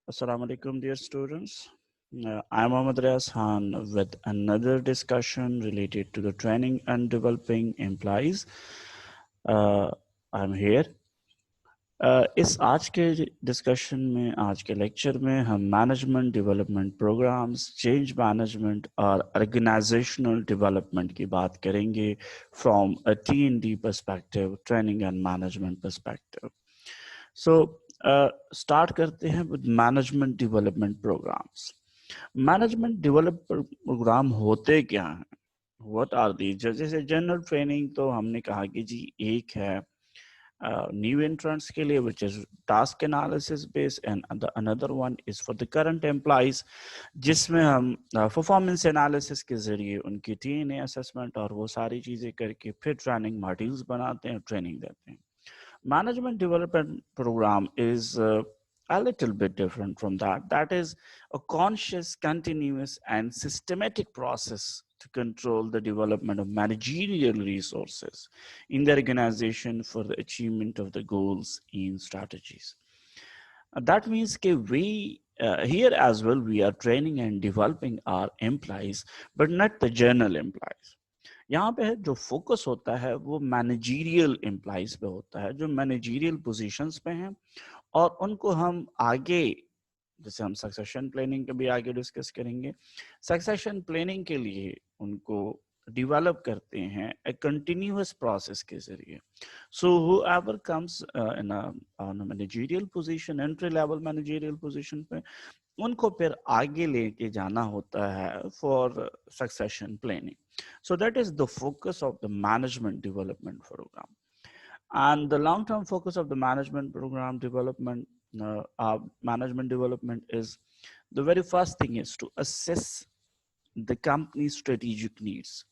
Assalamu alaikum, dear students. I'm Mohammad Riaz Khan with another discussion related to the training and developing employees. Uh, I'm here. इस आज के discussion में आज के lecture में हम management development programmes, change management और organisational development की बात करेंगे from a T&D perspective, training and management perspective. So start करते हैं with management development programmes. Management development programme होते क्या हैं? What are they? जैसे जनरल ट्रेनिंग तो हमने कहा कि जी एक है न्यू एंट्रेंट्स के लिए which is task analysis based, and another one is for the current employees, जिसमें हम परफॉर्मेंस एनालिसिस के जरिए उनकी TNA असेसमेंट और वो सारी चीज़ें करके फिर ट्रेनिंग मॉड्यूल्स बनाते हैं, ट्रेनिंग देते हैं. Management development program is a little bit different from that. That is a conscious, continuous, and systematic process to control the development of managerial resources in the organization for the achievement of the goals and strategies. That means that here as well, we are training and developing our employees, but not the general employees. यहाँ पे जो focus होता है वो managerial employees पे होता है, जो मैनेजरियल पोजीशंस पे हैं, और उनको हम आगे, जैसे हम सक्सेशन प्लानिंग के भी आगे डिस्कस करेंगे, सक्सेशन प्लानिंग के लिए उनको डेवलप करते हैं ए कंटिन्यूअस प्रोसेस के जरिए. सो whoever comes in a on a managerial position, entry level managerial position पे, उनको फिर आगे लेके जाना होता है for succession planning. So that is the focus of the management development program. And the long-term focus of the management program development, management development is, the very first thing is to assess the company's strategic needs.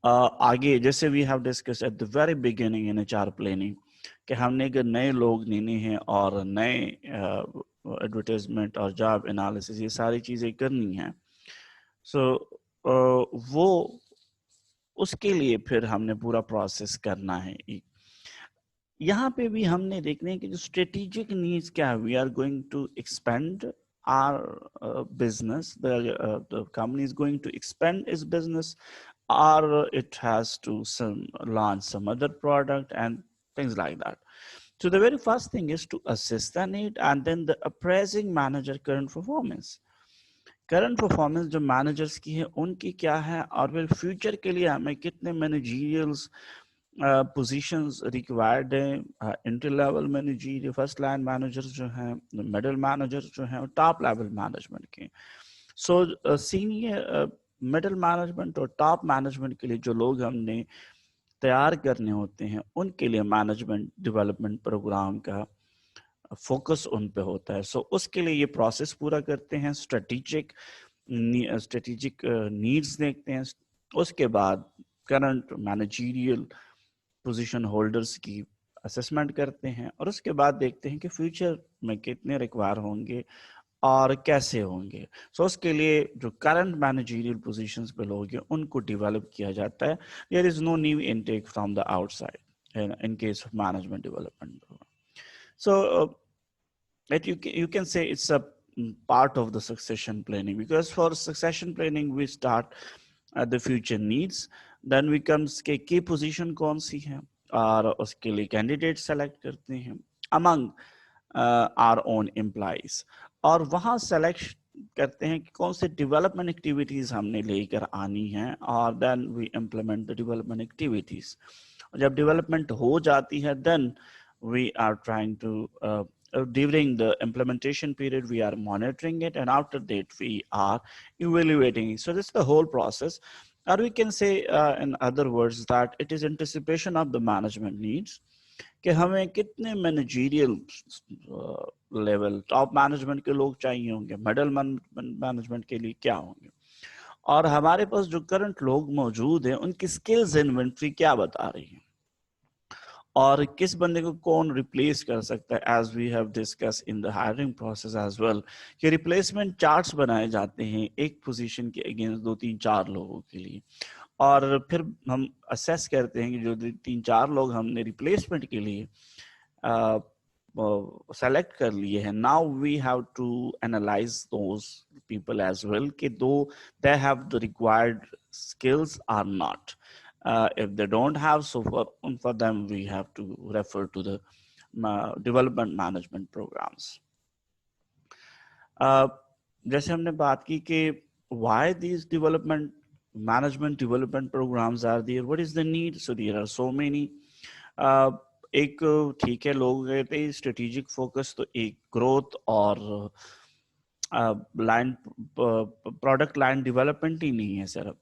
आगे जैसे we have discussed at the very beginning in HR planning कि हमने अगर नए लोग लेने हैं और नए एडवर्टाइजमेंट और जॉब एनालिसिस ये सारी चीज़ें करनी हैं, सो वो उसके लिए फिर हमने पूरा प्रोसेस करना है. यहाँ पे भी हमने देखने कि जो स्ट्रेटेजिक नीड्स क्या है, we are going to expand our business, the company is going to expand its business, or it has to launch some other product and things like that. So the very first thing is to assess the need, and then the appraising manager current performance. Current performance जो managers की है उनकी क्या है, और फिर future के लिए हमें कितने मैनेजरियल्स पोजीशंस रिक्वायर्ड हैं, inter level manager, first line managers जो हैं, मिडिल मैनेजर्स जो हैं, और टॉप लेवल मैनेजमेंट के. सो सीनियर मिडिल मैनेजमेंट और टॉप मैनेजमेंट के लिए जो लोग हमने तैयार करने होते हैं, उनके लिए मैनेजमेंट डेवलपमेंट प्रोग्राम का फोकस उन पे होता है. सो उसके लिए ये प्रोसेस पूरा करते हैं, स्ट्रेटेजिक नीड्स देखते हैं, उसके बाद करंट मैनेजरियल पोजीशन होल्डर्स की असेसमेंट करते हैं, और उसके बाद देखते हैं कि फ्यूचर में कितने रिक्वायर होंगे और कैसे होंगे. सो उसके लिए जो करंट मैनेजरियल पोजीशंस पे लोग हैं उनको डेवलप किया जाता है. There is no new intake from the outside in case of management development programme. So you can say it's a part of the succession planning, because for succession planning we start at the future needs, then we comes के key position कौन सी है, और उसके लिए candidate select करते हैं among our own employees, और वहाँ सेलेक्ट करते हैं कि कौन से डेवलपमेंट एक्टिविटीज हमने लेकर आनी है, और then we implement the development activities. जब डेवलपमेंट हो जाती है, then we are trying to during the implementation period we are monitoring it, and after that we are evaluating it. So this is the whole process, or we can say in other words that it is anticipation of the management needs कि हमें कितने managerial level top management के लोग चाहिए होंगे, middle management के लिए क्या होंगे, और हमारे पास जो करंट लोग मौजूद हैं उनकी स्किल्स इन्वेंटरी क्या बता रही है, और किस बंदे को कौन रिप्लेस कर सकता है. As we have discuss in the hiring process as well कि रिप्लेसमेंट चार्ट्स बनाए जाते हैं एक पोजीशन के अगेंस्ट 2-3-4 लोगों के लिए, और फिर हम असेस करते हैं कि जो 3-4 लोग हमने रिप्लेसमेंट के लिए सेलेक्ट कर लिए हैं, now we have to analyse those people as well कि do they have the required skills or not. If they don't have, so for them we have to refer to the development management programs. जैसे हमने बात की कि why these development management development programs are there, what is the need, so there are so many. एक ठीक है, लोग कहते हैं स्ट्रेटेजिक फोकस तो एक ग्रोथ और लाइन प्रोडक्ट लाइन डेवलपमेंट ही नहीं है सिर्फ.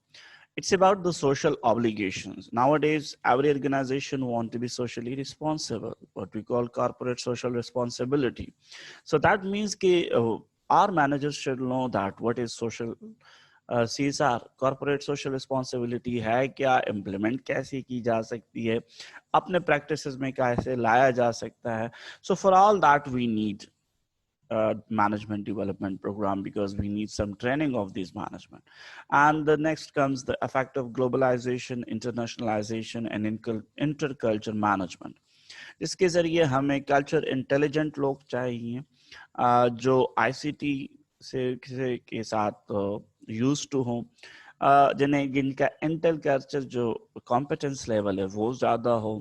It's about the social obligations. Nowadays, every organization want to be socially responsible, what we call corporate social responsibility. So that means that our managers should know that what is social CSR, corporate social responsibility है क्या, implement कैसे की जा सकती है, अपने practices में कैसे लाया जा सकता है. So for all that we need management development program, because we need some training of these management. And the next comes the effect of globalization, internationalization and interculture management. इसके जरिए हमें कल्चर इंटेलिजेंट लोग चाहिए जो ICT से के साथ use to हो, जिनका इंटेल कल्चर जो कॉम्पिटेंस लेवल है वो ज्यादा हो,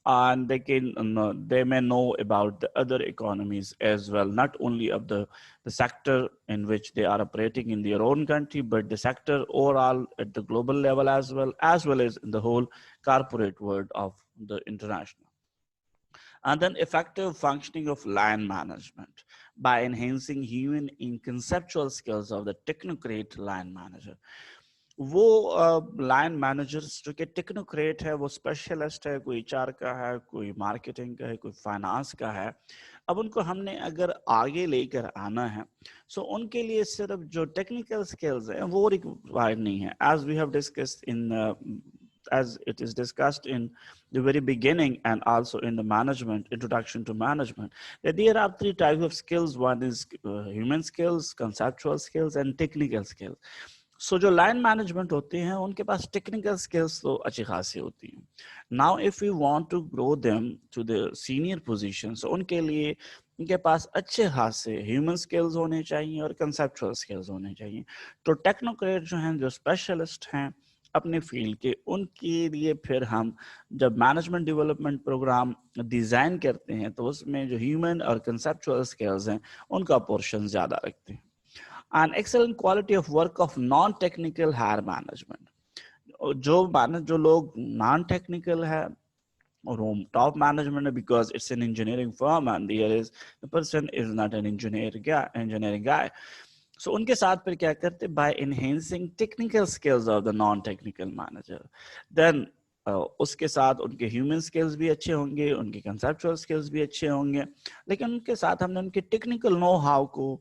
and they may know about the other economies as well, not only of the sector in which they are operating in their own country, but the sector overall at the global level as well as in the whole corporate world of the international. And then effective functioning of line management by enhancing human and conceptual skills of the technocrat line manager. वो line managers जो कि technocrat है, वो specialist है, कोई HR का है, कोई मार्केटिंग का है, कोई फाइनेंस का है. अब उनको हमने अगर आगे लेकर आना है, सो उनके लिए सिर्फ जो टेक्निकल स्किल्स है वो रिक्वायर्ड नहीं है. As we have discussed in as it is discussed in the very beginning and also in the management introduction to management, that there are three types of skills. One is human skills, conceptual skills and technical skills. So जो line management होते हैं उनके पास technical skills तो अच्छी खासी होती हैं. Now if you want to grow them to the senior positions, उनके लिए उनके पास अच्छे खासे ह्यूमन स्किल्स होने चाहिए और कंसेप्चुअल स्किल्स होने चाहिए. तो टेक्नोक्रेट जो हैं, जो स्पेशलिस्ट हैं अपने फील्ड के, उनके लिए फिर हम जब मैनेजमेंट डेवलपमेंट प्रोग्राम डिजाइन करते हैं तो उसमें जो ह्यूमन और कंसेप्चुअल स्किल्स हैं उनका पोर्शन ज्यादा रखते हैं. And excellent quality of work of non-technical hire management. जो लोग non-technical है और top management है, because it's an engineering firm and the person is not an engineering guy. So उनके साथ फिर क्या करते, by enhancing technical skills of the non-technical manager, then उसके साथ उनके ह्यूमन स्किल्स भी अच्छे होंगे, उनके कंसेप्चुअल स्किल्स भी अच्छे होंगे, लेकिन उनके साथ हमने उनके टेक्निकल नो हाउ को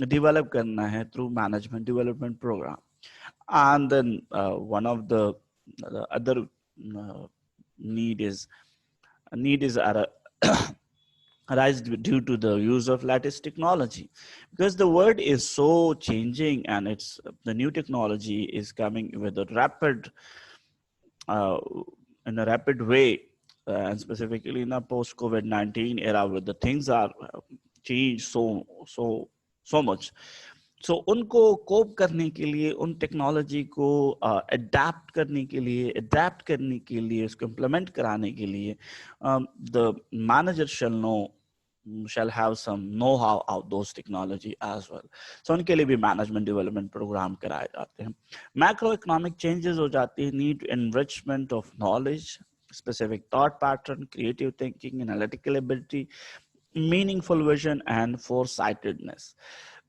develop करना है through management development program. And then one of the other need is arise due to the use of latest technology, because the world is so changing and it's the new technology is coming with a in a rapid way, and specifically in a post COVID-19 era where the things are changed so much. So उनको कोप करने के लिए, उन technology को adapt करने के लिए उसको इम्प्लीमेंट कराने के लिए the manager shall have some know-how of those technology as well. So उनके लिए भी मैनेजमेंट डेवलपमेंट प्रोग्राम कराए जाते हैं. मैक्रो इकोनॉमिक चेंजेस हो जाती है, need enrichment of knowledge, specific thought pattern, creative thinking, analytical ability, meaningful vision and foresightedness.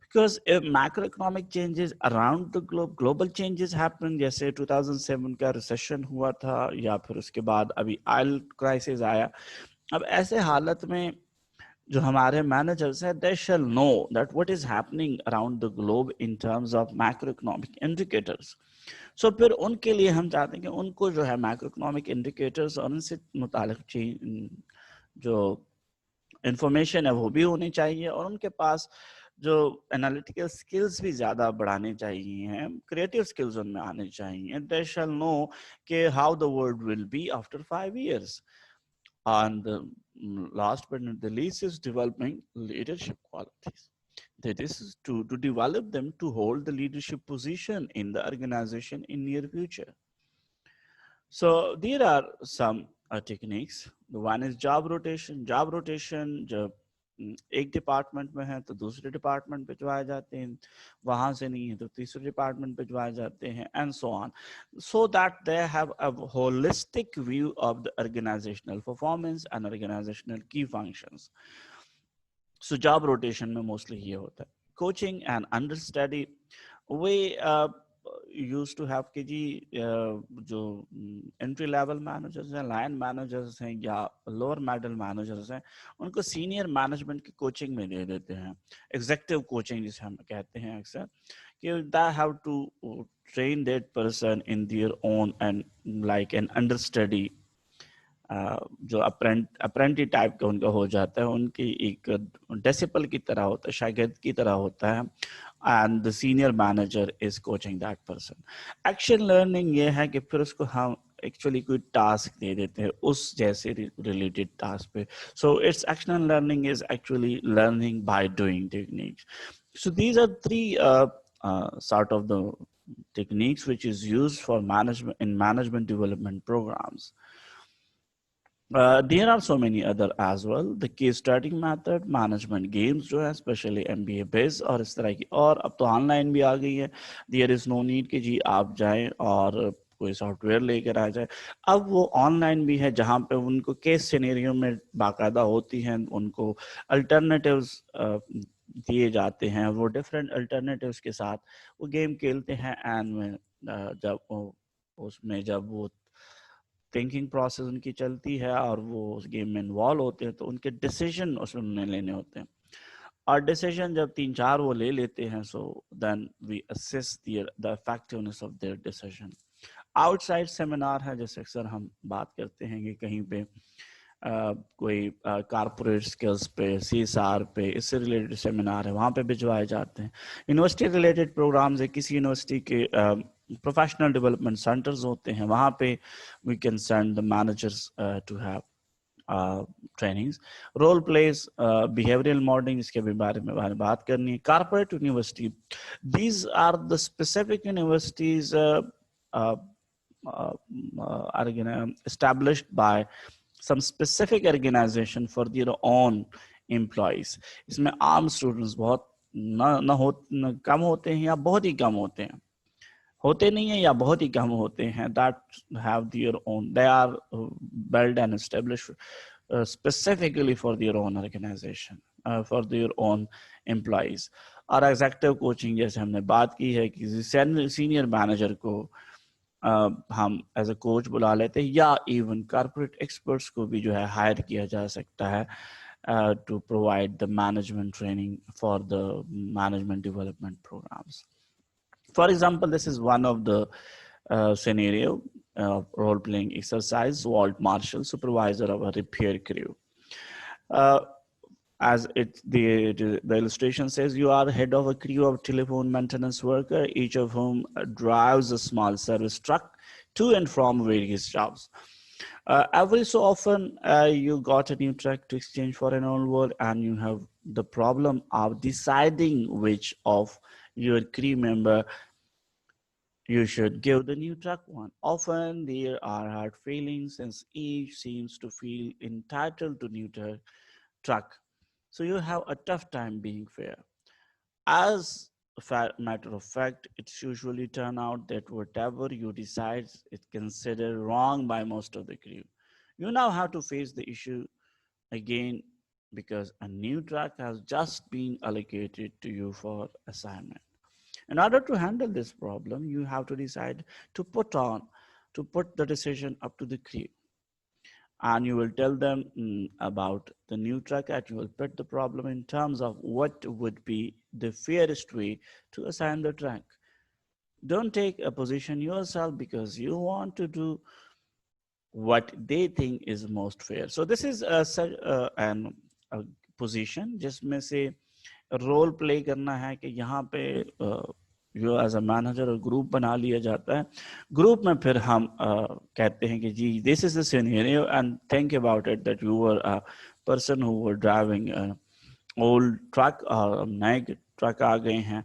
Because if macroeconomic changes around the globe, global changes happen, जैसे 2007 का recession हुआ था या फिर उसके बाद अभी ऑयल क्राइसिस आया. अब ऐसे हालत में जो हमारे मैनेजर्स हैं, they shall know that what is happening around the globe in terms of macroeconomic indicators. So फिर उनके लिए हम चाहते हैं कि उनको जो है macroeconomic indicators और उनसे मुताल्लिक जो इंफॉर्मेशन है वो भी होनी चाहिए, और उनके पास जो एनालिटिकल स्किल्स भी ज्यादा बढ़ाने चाहिए, क्रिएटिव स्किल्स उनमें आने चाहिए. दे शैल नो कि how the world will be after 5 years. And last but not the least is developing leadership qualities. This is to develop them to hold the leadership position in the organization in near future. So there are some techniques. The one is job rotation. Job rotation जब एक department में है तो दूसरे department पे भिजवाए जाते हैं, वहां से नहीं है तो तीसरे डिपार्टमेंट पे भिजवाए जाते हैं, and so on, so that they have a holistic view of the organizational performance and organizational key functions. So job rotation में mostly ये होता है. Coaching and understudy, we used to have कि जी जो entry level managers हैं, line managers हैं या lower middle managers हैं, उनको senior management की coaching में दे देते हैं, executive coaching जिसे हम कहते हैं अक्सर, कि they have to train that person in their own and like an understudy, जो अप्रेंटी टाइप का उनका हो जाता है, उनकी एक डेसिपल की तरह होता है, शागिर्द की तरह होता है, and the senior manager is coaching that person. Action learning ये है कि फिर उसको हम एक्चुअली कोई टास्क दे देते हैं उस जैसे रिलेटेड टास्क पे. So it's action learning is actually learning by doing techniques. So these are three sort of the techniques which is used for management development programs. There are so many other as well. The case study method, management games जो है specially MBA based और इस तरह की, और अब तो online भी आ गई है. देयर इज नो नीड कि जी आप जाएं और कोई सॉफ्टवेयर लेकर आ जाए. अब वो ऑनलाइन भी है जहाँ पे उनको केस सिनेरियो में बाकायदा होती हैं, उनको अल्टरनेटिव्स दिए जाते हैं, वो डिफरेंट अल्टरनेटिव्स के साथ वो गेम खेलते हैं, एंड में जब उसमें जब वो थिंकिंग प्रोसेस उनकी चलती है और वो उस गेम में इन्वॉल्व होते हैं तो उनके डिसीजन उसमें उन्हें लेने होते हैं, और डिसीजन जब 3-4 वो ले लेते हैं, so then we assess the effectiveness of their decision. Outside seminar है, जैसे अक्सर हम बात करते हैं कि कहीं पे कोई कारपोरेट स्किल्स पे, CSR पे, इससे रिलेटेड सेमिनार है, वहाँ पे भिजवाए जाते हैं. यूनिवर्सिटी रिलेटेड प्रोग्राम्स है, किसी यूनिवर्सिटी के प्रोफेशनल डेवलपमेंट सेंटर्स होते हैं, वहाँ पे we can send the managers to have trainings. Role plays, behavioral modeling, इसके भी बारे में बात करनी है. Corporate university, these are the specific universities are established by some specific organization for their own employees. इसमें आम स्टूडेंट्स बहुत न कम होते हैं या बहुत ही कम होते हैं, होते नहीं है या बहुत ही कम होते हैं, that have their own, they are built and established specifically for their own organization, for their own employees. और एग्जेक्टिव कोचिंग जैसे हमने बात की है कि सीनियर मैनेजर को हम एज अ कोच बुला लेते हैं, या इवन कॉर्पोरेट एक्सपर्ट्स को भी जो है हायर किया जा सकता है to provide the management training for the management development programs. For example, this is one of the scenario role-playing exercise. Walt Marshall, supervisor of a repair crew. As the illustration says, you are head of a crew of telephone maintenance worker, each of whom drives a small service truck to and from various jobs. Every so often, you got a new truck to exchange for an old one, and you have the problem of deciding which of your crew member you should give the new truck one. Often there are hard feelings since each seems to feel entitled to new truck. So you have a tough time being fair. As a matter of fact, it's usually turn out that whatever you decide is considered wrong by most of the crew. You now have to face the issue again because a new truck has just been allocated to you for assignment. In order to handle this problem, you have to decide to put the decision up to the crew. And you will tell them about the new truck, and you will put the problem in terms of what would be the fairest way to assign the truck. Don't take a position yourself because you want to do what they think is most fair. So this is a position जिसमें से role play करना है कि यहाँ पे you as a manager और group बना लिया जाता है। ग्रुप में फिर हम कहते हैं कि जी this is the scenario and think about it that you were a person who were driving old truck और नए ट्रक आ गए हैं,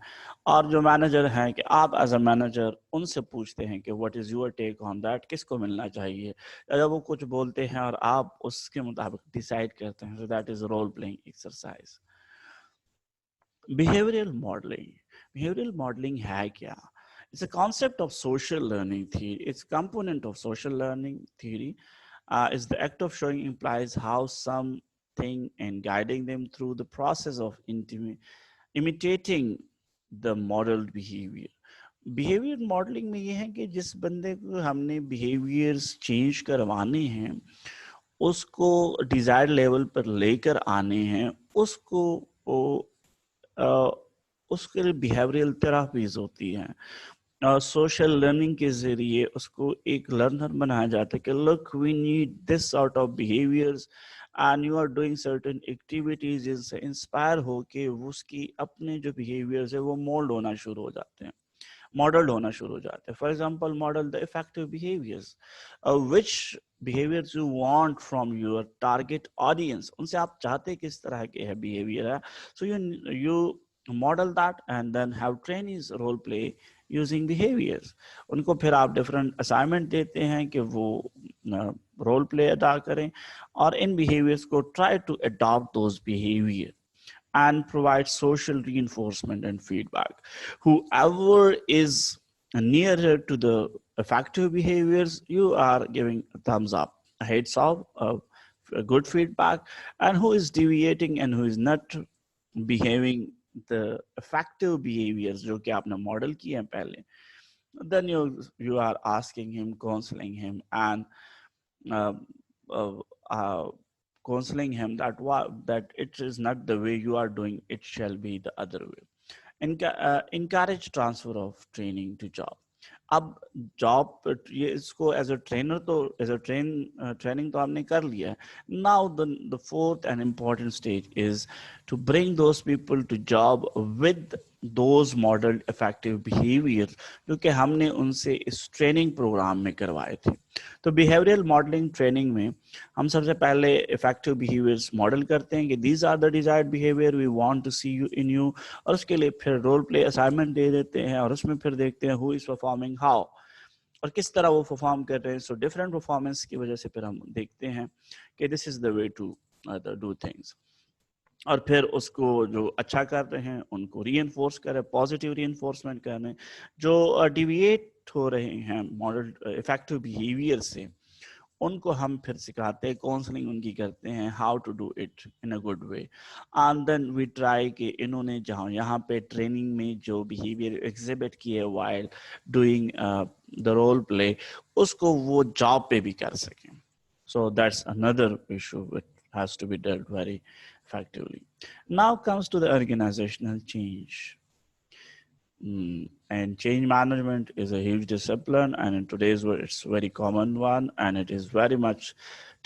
और जो मैनेजर हैं कि आप एज अ मैनेजर उनसे पूछते हैं कि what is your take on that, किसको मिलना चाहिए। अगर वो कुछ बोलते हैं और आप उसके मुताबिक डिसाइड करते हैं, so that is role playing exercise. Behavioral modeling. Behavioral modeling है क्या? It's a concept of social learning theory. It's component of social learning theory. It's the act of showing implies how something and guiding them through the process of imitating the modeled behavior. Behaviour modelling में ये है कि जिस बंदे को हमने behaviours change करवाने हैं, उसको डिजायर्ड लेवल पर लेकर आने हैं, उसको वो उसके लिए बिहेवियरल थेरापीज होती हैं। सोशल लर्निंग के जरिए उसको एक लर्नर बनाया जाता है कि look we need this sort of behaviours and you are doing certain activities जिनसे इंस्पायर होके उसकी अपने जो बिहेवियर्स है वो मोल्ड होना शुरू हो जाते हैं, मॉडल्ड होना शुरू हो जाते हैं। For example model the effective behaviours, which behaviours you want from your target audience, उनसे आप चाहते किस तरह के है बिहेवियर है। So you model that and then have trainees role play using behaviours. उनको फिर आप डिफरेंट असाइनमेंट देते हैं कि वो रोल प्ले अदा करें और इन बिहेवियर्स को try to adopt those behaviour and provide social reinforcement and feedback. Whoever is nearer to the effective behaviors, you are giving a thumbs up, a heads up, a good feedback, and who is deviating and who is not behaving the effective behaviors जो कि आपने model किए हैं पहले, then you are asking him, counseling him, and uh, uh, uh, counseling him that it is not the way you are doing, it shall be the other way. Encourage transfer of training to job. अब job ये इसको as a trainer तो as a training तो आपने कर लिया है। Now the fourth and important stage is to bring those people to job with those model effective behaviour जो कि हमने उनसे इस ट्रेनिंग प्रोग्राम में करवाए थे। तो बिहेवियरल मॉडलिंग ट्रेनिंग में हम सबसे पहले इफेक्टिव बिहेवियर्स मॉडल करते हैं कि these are the desired behaviour we want to see you in you, और उसके लिए फिर रोल प्ले असाइनमेंट दे देते हैं और उसमें फिर देखते हैं हु इज परफॉर्मिंग हाउ और किस तरह वो परफॉर्म कर रहे हैं। सो डिफरेंट परफॉर्मेंस की वजह से फिर हम देखते हैं कि this is the way to do things, और फिर उसको जो अच्छा कर रहे हैं उनको रीइंफोर्स करें, पॉजिटिव रीइंफोर्समेंट करें। जो डिविएट हो रहे हैं मॉडल इफेक्टिव बिहेवियर से उनको हम फिर सिखाते हैं, काउंसलिंग उनकी करते हैं, how to do it in a good way. And then we try कि इन्होंने जहाँ यहाँ पे ट्रेनिंग में जो बिहेवियर एग्जिबिट किए while doing the role play उसको वो जॉब पे भी कर सकें। So that's another issue which has to be dealt very effectively. Now comes to the organizational change. And change management is a huge discipline, and in today's world, it's a very common one, and it is very much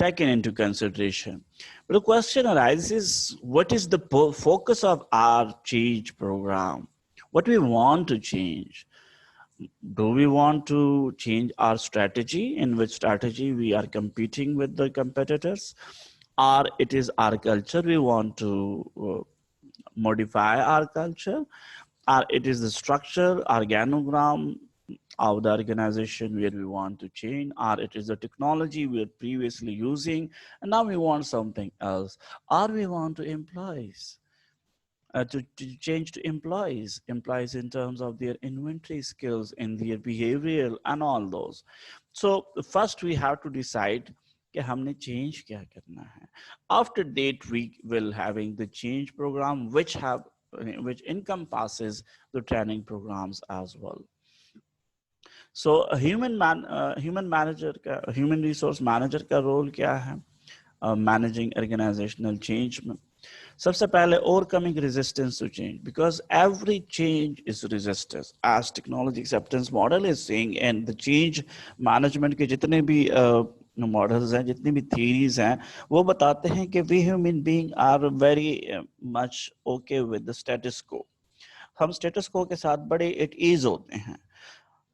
taken into consideration. But the question arises, what is the focus of our change program? What we want to change? Do we want to change our strategy, in which strategy we are competing with the competitors? Or it is our culture, we want to modify our culture, or it is the structure, organogram of the organization where we want to change, or it is the technology we are previously using and now we want something else, or we want to employees. To change to employees in terms of their inventory skills and their behavioral and all those. So first we have to decide कि हमने change क्या करना है. After that we will having the change program which encompasses the training programs as well. So a human resource manager का role क्या है managing organizational change में? सबसे पहले overcoming resistance to change, because every change is resistance, as technology acceptance model is saying, and the change management के जितने भी models हैं, जितनी भी theories हैं, वो बताते हैं कि we human being are very much okay with the status quo. हम स्टेटस को के साथ बड़े एट ईज होते हैं.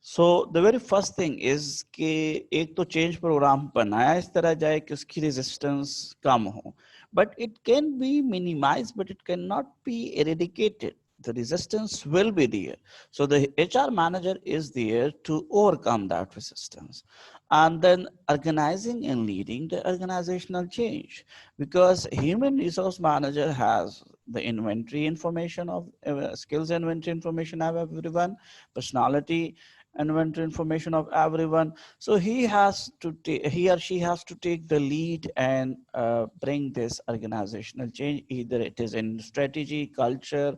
So the very first thing is कि एक तो चेंज प्रोग्राम बनाया इस तरह जाए कि उसकी रेजिस्टेंस कम हो, but it can be minimise, but it can not be eradicated. The resistance will be there. So the HR manager is there to overcome that resistance. And then organizing and leading the organizational change, because human resource manager has the inventory information of skills inventory information of everyone, personality inventory information of everyone. So he has to he or she has to take the lead and bring this organizational change, either it is in strategy, culture,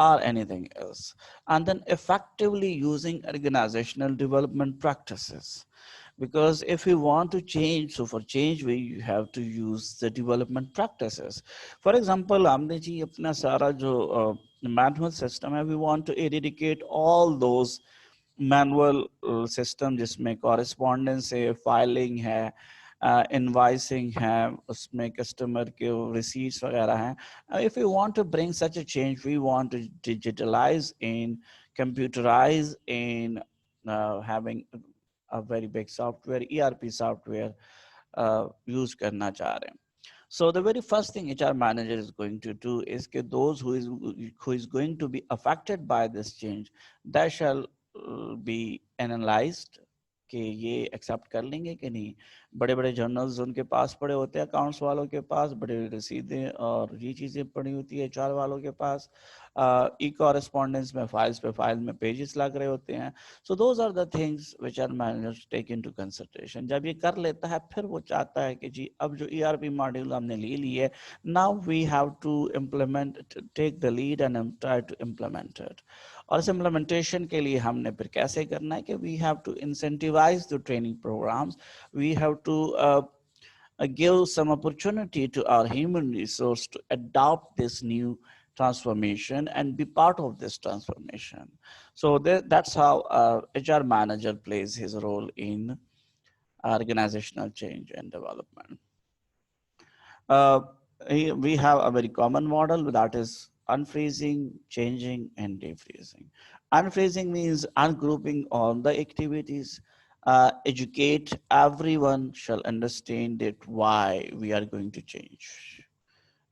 or anything else. And then effectively using organizational development practices, because if we want to change, so for change we have to use the development practices. For example, हमने जी अपना सारा जो manual system है, we want to eradicate all those manual system जिसमें correspondence है, filing है, invoicing है, उसमें कस्टमर के रिसीट्स वगैरह हैं. If you want to bring such a change, we want to digitalise in, computerise in, having a very big software, ERP software use करना चाह रहे हैं. So the very first thing HR manager is going to do is that those who is going to be affected by this change, that shall be analyzed कि ये accept कर लेंगे कि नहीं. बड़े बड़े जर्नल्स उनके पास पड़े होते हैं, अकाउंट्स वालों के पास बड़े रसीदें और ये चीज़ें पड़ी होती है एचआर वालों के पास, ई कॉरेस्पॉन्डेंस में फाइल्स पे फाइल में पेजेस लग रहे होते हैं. So those are the things which are managers take into consideration. जब ये कर लेता है, फिर वो चाहता है कि जी अब जो ईआरपी मॉड्यूल हमने ले ली है, now we have to implement, take the lead and try to implement it. और इस इम्प्लीमेंटेशन के लिए हमने फिर कैसे करना है कि we have to incentivise the training programmes, we have to give some opportunity to our human resource to adopt this new transformation and be part of this transformation. So that's how HR manager plays his role in organizational change and development. Uh, we have a very common model that is unfreezing, changing, and defreezing. Unfreezing means ungrouping all the activities. Educate everyone shall understand it why we are going to change.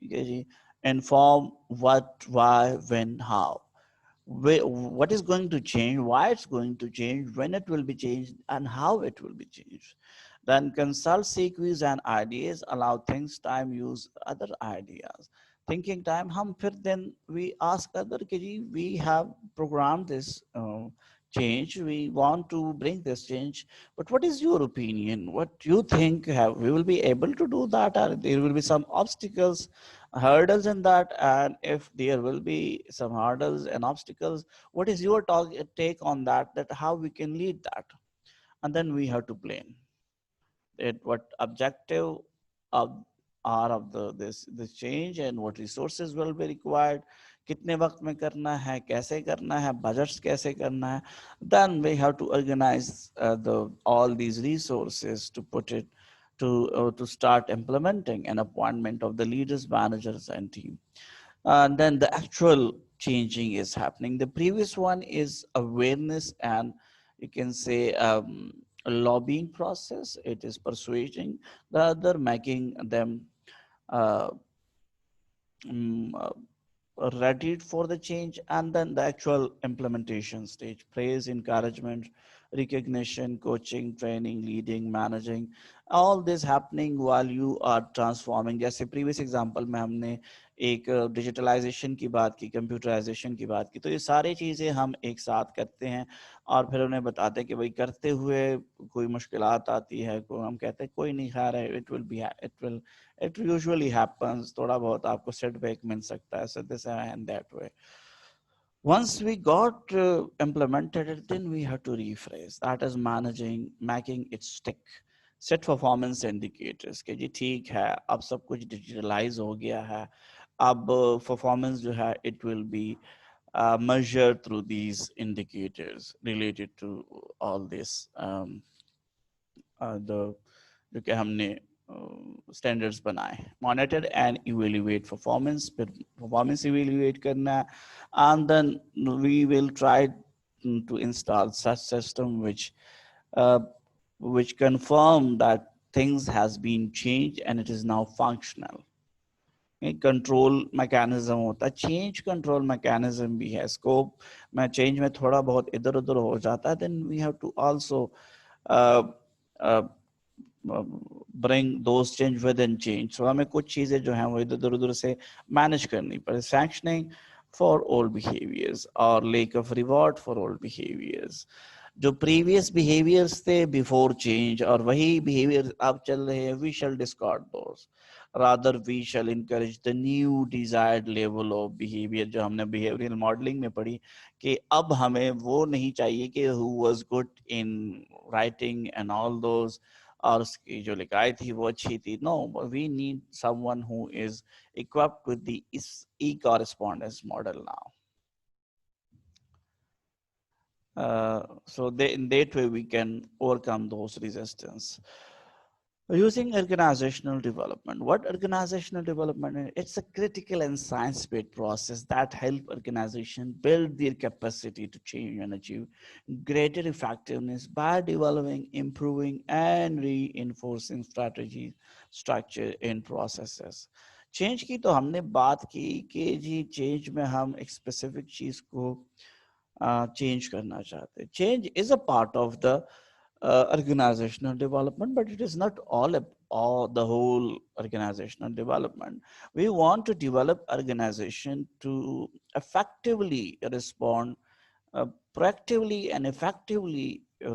Okay, inform what, why, when, how. What is going to change, why it's going to change, when it will be changed, and how it will be changed. Then consult sequence and ideas, allow things time, use other ideas. Thinking time, hum fir then we ask other कि जी we have programmed this change, we want to bring this change, but what is your opinion? What you think have we will be able to do that, or there will be some obstacles, hurdles in that? And if there will be some hurdles and obstacles, what is your take on that, that how we can lead that? And then we have to plan it, what objective of are of this change, and what resources will be required, कितने वक्त में करना है, कैसे करना है, budgets कैसे करना है. Then we have to organize the all these resources to put it to start implementing an appointment of the leaders, managers, and team. And then the actual changing is happening. The previous one is awareness, and you can say a lobbying process. It is persuading the other, making them uh, mm, uh, ready for the change. And then the actual implementation stage: praise, encouragement, recognition, coaching, training, leading, managing, all this happening while you are transforming. जैसे previous example में हमने एक digitalisation की बात की, computerisation की बात की, तो ये सारी चीज़ें हम एक साथ करते हैं और फिर उन्हें बताते हैं कि भाई करते हुए कोई मुश्किलात आती है, को हम कहते हैं कोई नहीं खा रहा है, it usually happens, थोड़ा बहुत आपको setback मिल सकता है, so this and that way. Once we got implemented it, then we have to rephrase. That is managing, making it stick. Set performance indicators कि जी ठीक है, अब सब कुछ digitalize हो गया है, अब performance जो है it will be measured through these indicators related to all this the जो कि हमने स्टैंडर्ड्स बनाए, मॉनिटर एंड इवेल्युएट परफॉर्मेंस, फिर परफॉर्मेंस इवेल्युएट करना है, and then we will try to install such system uh, which confirm that things has been changed and it is now functional. एक control mechanism होता है, change control mechanism भी है, scope में change में थोड़ा बहुत इधर उधर हो जाता है, then we have to also bring those change within change. So हमें कुछ चीजें जो हैं वो इधर उधर से मैनेज करनी पड़े, सैंक्शनिंग फॉर ओल्ड बिहेवियर्स और lack of reward for old behaviours. जो प्रीवियस बिहेवियर्स थे बिफोर चेंज और वही बिहेवियर अब चल रहे हैं, we shall discard those, rather we shall encourage the new desired level of behaviour. जो हमने बिहेवियरल मॉडलिंग में पढ़ी कि अब हमें वो नहीं चाहिए कि who was good in writing and all those, और उसकी जो लिखाई थी वो अच्छी थी। No, we need someone who is equipped with the e correspondence model now. So in that way we can overcome those resistance. Using organizational development. What organizational development is? It's a critical and science-based process that help organization build their capacity to change and achieve greater effectiveness by developing, improving, and reinforcing strategies, structure, and processes. Change की तो हमने बात की कि जी change में हम एक specific चीज को चेंज करना चाहते हैं। Change is a part of the organizational development, but it is not all the whole organizational development. We want to develop organization to effectively respond, uh, proactively and effectively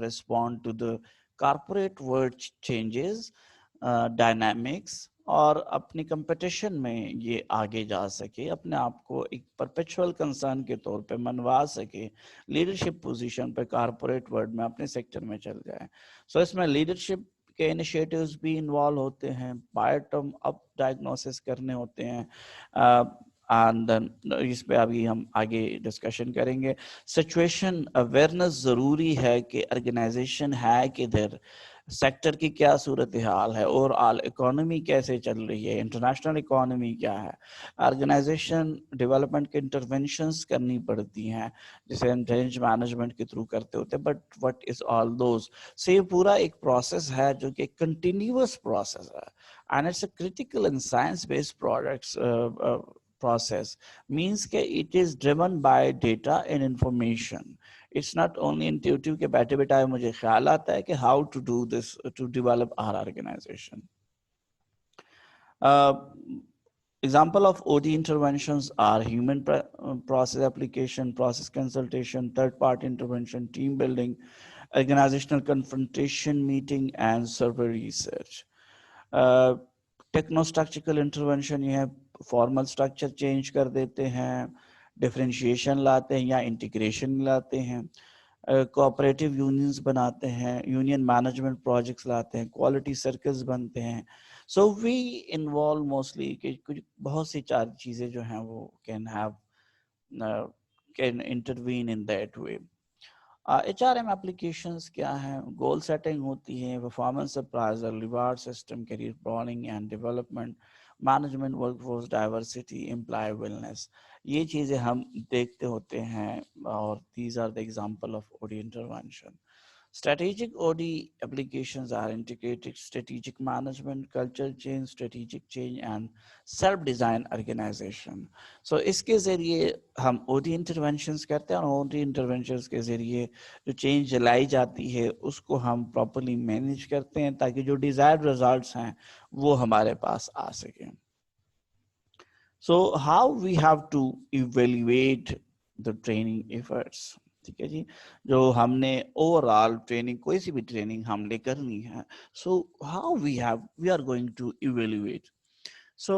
respond to the corporate world changes, dynamics, और अपनी competition में ये आगे जा सके, अपने आप को एक परपेचुअल कंसर्न के तौर पे मनवा सके, लीडरशिप पोजीशन पे कॉर्पोरेट वर्ल्ड में अपने सेक्टर में चल जाए। सो इसमें लीडरशिप के इनिशिएटिव्स भी इन्वॉल्व होते हैं, बॉटम अप डायग्नोसिस करने होते हैं, एंड इस पे अभी हम आगे डिस्कशन करेंगे। सिचुएशन अवेयरनेस जरूरी है कि ऑर्गेनाइजेशन है किधर, सेक्टर की क्या सूरत हाल है, और ऑल इकोनॉमी कैसे चल रही है, इंटरनेशनल इकोनॉमी क्या है। ऑर्गेनाइजेशन डेवलपमेंट के इंटरवेंशंस करनी पड़ती हैं जिसे हम चेंज मैनेजमेंट के थ्रू करते होते हैं, but what is all those. से ये पूरा एक प्रोसेस है जो कि कंटिन्यूअस प्रोसेस है, and it's a critical and science based products process, means that it is driven by data and information. It's not only intuitive कि बैठे बैठाए मुझे ख्याल आता है कि how to do this to develop our organization. Example of OD interventions are human process application, process consultation, third-party intervention, team building, organizational confrontation meeting, and survey research. Technostructural intervention ये है, फॉर्मल स्ट्रक्चर चेंज कर देते हैं, differentiation लाते हैं या integration लाते हैं, cooperative unions बनाते हैं, यूनियन मैनेजमेंट प्रोजेक्ट्स लाते हैं, क्वालिटी सर्कल्स बनते हैं। सो वी इन्वॉल्व मोस्टली कि कुछ बहुत सी चार चीज़ें जो हैं वो can intervene in that way. HRM applications क्या हैं? गोल सेटिंग होती है, performance appraisal, reward system, career planning and development, management, workforce diversity, employee wellness, ये चीज़ें हम देखते होते हैं, और these are the example of OD intervention. Strategic OD applications are integrated strategic management, culture change, strategic change, and self-design organization. So इसके ज़रिए हम OD interventions करते हैं, और OD interventions के ज़रिए जो change लाई जाती है उसको हम properly manage करते हैं ताकि जो desired results हैं वो हमारे पास आ सकें। So how we have to evaluate the training efforts? ठीक है जी, जो हमने ओवरऑल ट्रेनिंग, कोई सी भी ट्रेनिंग हमने करनी है, so how we are going to evaluate. So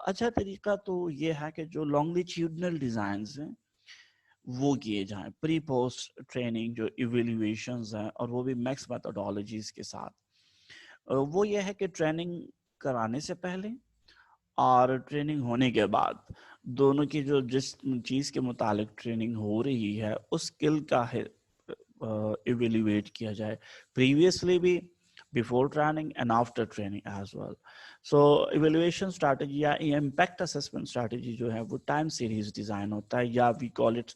अच्छा तरीका तो ये है कि जो लॉन्गिट्यूडनल डिजाइन्स हैं वो किए जाएं, प्री पोस्ट ट्रेनिंग जो इवेल्युएशंस हैं, और वो भी मैक्स मेथोडोलॉजीज के साथ। वो ये है कि ट्रेनिंग कराने से पहले और ट्रेनिंग होने के बाद दोनों की जो जिस चीज़ के मुतालिक ट्रेनिंग हो रही है उस स्किल का इवेल्युएट किया जाए, प्रीवियसली भी before training and after training as well. So evaluation strategy या impact assessment strategy जो है वो टाइम सीरीज डिजाइन होता है, या वी कॉल इट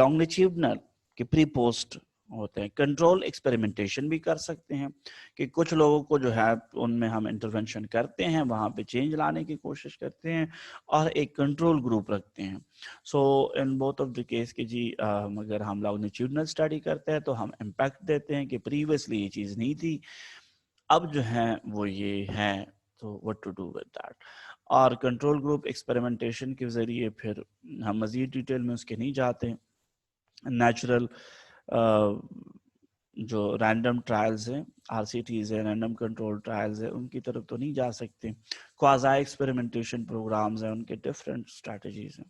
लॉन्गिट्यूडनल कि प्री पोस्ट होते हैं. कंट्रोल एक्सपेरिमेंटेशन भी कर सकते हैं कि कुछ लोगों को जो है उनमें हम इंटरवेंशन करते हैं, वहाँ पे चेंज लाने की कोशिश करते हैं और एक कंट्रोल ग्रुप रखते हैं. So in both of the case कि जी अगर हम लॉन्गिट्यूडनल स्टडी करते हैं तो हम इम्पैक्ट देते हैं कि प्रीवियसली ये चीज़ नहीं थी, अब जो है वो ये है, तो what to do with that. और कंट्रोल ग्रुप एक्सपेरिमेंटेशन के ज़रिए फिर हम मज़ीद डिटेल में उसके नहीं जाते. नेचुरल जो रैंडम ट्रायल्स हैं, आरसीटीज है, रैंडम कंट्रोल ट्रायल्स है, उनकी तरफ तो नहीं जा सकते. क्वाज़ी एक्सपेरिमेंटेशन प्रोग्राम्स हैं, उनके डिफरेंट स्ट्रेटजीज हैं.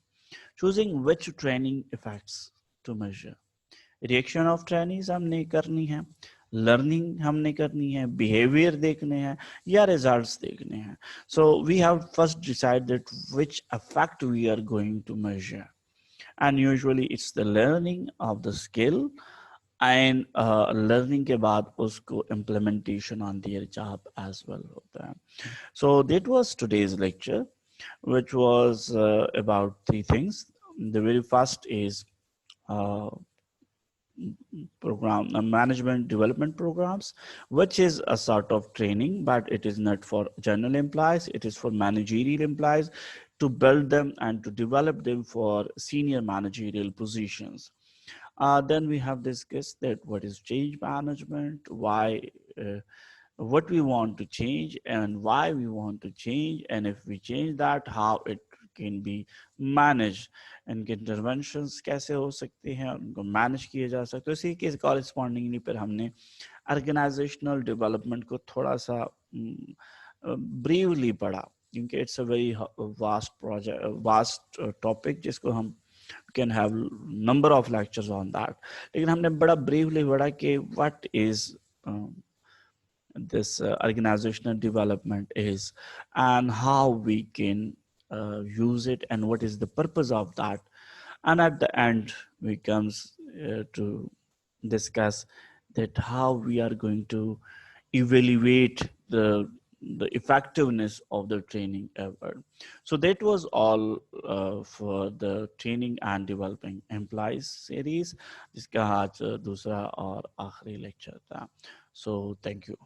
Choosing which training effects to measure. Reaction of trainings हमने करनी है, लर्निंग हमने करनी है, बिहेवियर देखने हैं या रिजल्ट्स देखने हैं. So we have first decide that which affect we are going to measure, and usually it's the learning of the skill, and learning के बाद उसको implementation on their job as well होता है. So that was today's lecture, which was about three things. The very first is uh, management development programs, which is a sort of training, but it is not for general employees. It is for managerial employees to build them and to develop them for senior managerial positions. Then we have discussed that what is change management, why, what we want to change and why we want to change, and if we change that, how it can be managed. इनके interventions कैसे हो सकते हैं, उनको manage किए जा सकते हैं. इसी के कॉरेस्पॉन्डिंगली पर हमने ऑर्गेनाइजेशनल डेवलपमेंट को थोड़ा सा ब्रीवली पढ़ा, क्योंकि it's a very vast project, vast topic, जिसको हम can have number of lectures on that. लेकिन हमने बड़ा ब्रीवली पढ़ा कि what is this organizational development is, and how we can use it, and what is the purpose of that. And at the end we comes to discuss that how we are going to evaluate the effectiveness of the training ever. So that was all for the training and developing employees series, जिसका आज दूसरा और आखिरी lecture था. So thank you.